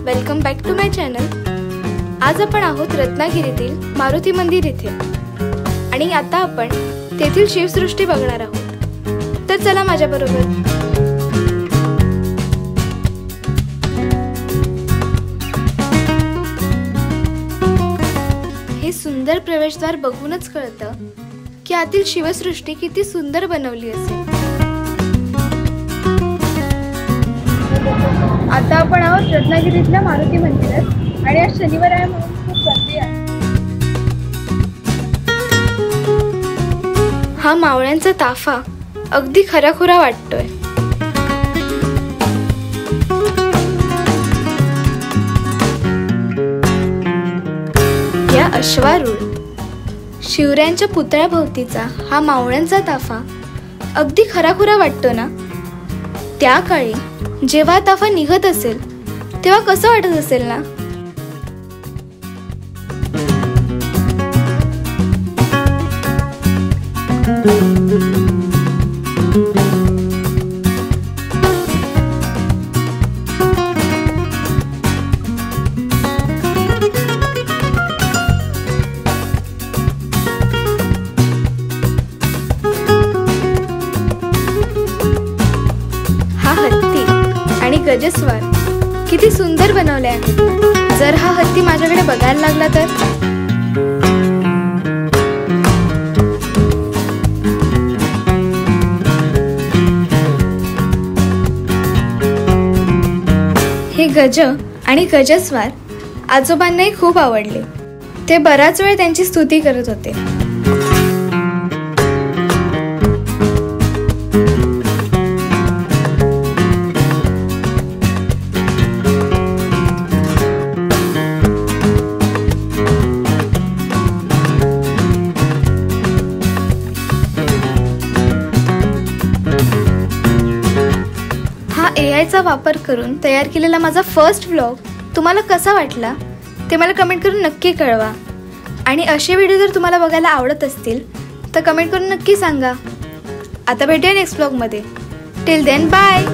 Welcome back to my channel. आज आपण आहोत रत्नागिरीतील मारुती मंदिर येथे आणि आता आपण तेथील शिवसृष्टी बघणार आहोत। तर चला माझ्या बरोबर। हे सुंदर प्रवेशद्वार बघूनच कळतं की आतील शिवसृष्टी किती सुंदर बनवली असेल। आता आपण आहोत रत्नागिरीतल्या मारुती मंदिरात आणि आज शनिवार आहे म्हणून खूप गर्दी आहे। हा मावळ्यांचा ताफा अगदी खराखुरा वाटतोय। या अश्वारूढ शिवरायांच्या पुतळ्याभोवतीचा हा मावळ्यांचा ताफा अगदी खराखुरा वाटतो ना। त्या काळी जेव्हा ताफा निघत असेल तेव्हा कसं वाटत असेल ना। आणि गजस्वार किती सुंदर बनवले आहे। जर हा हत्ती माझ्याकडे बघायला लागला तर हे गज आणि गजस्वार आजोबांनाही खूप आवडले। ते बराच वेळ त्यांची स्तुती करत होते। AI चा वापर करून तयार केलेला माझा फर्स्ट व्लॉग तुम्हाला कसा वाटला ते मला कमेंट करून नक्की कळवा। आणि असे व्हिडिओ जर तुम्हाला बघायला आवडत असतील तर कमेंट करून नक्की सांगा। आता भेटूया नेक्स्ट व्लॉग मध्ये। Till then bye.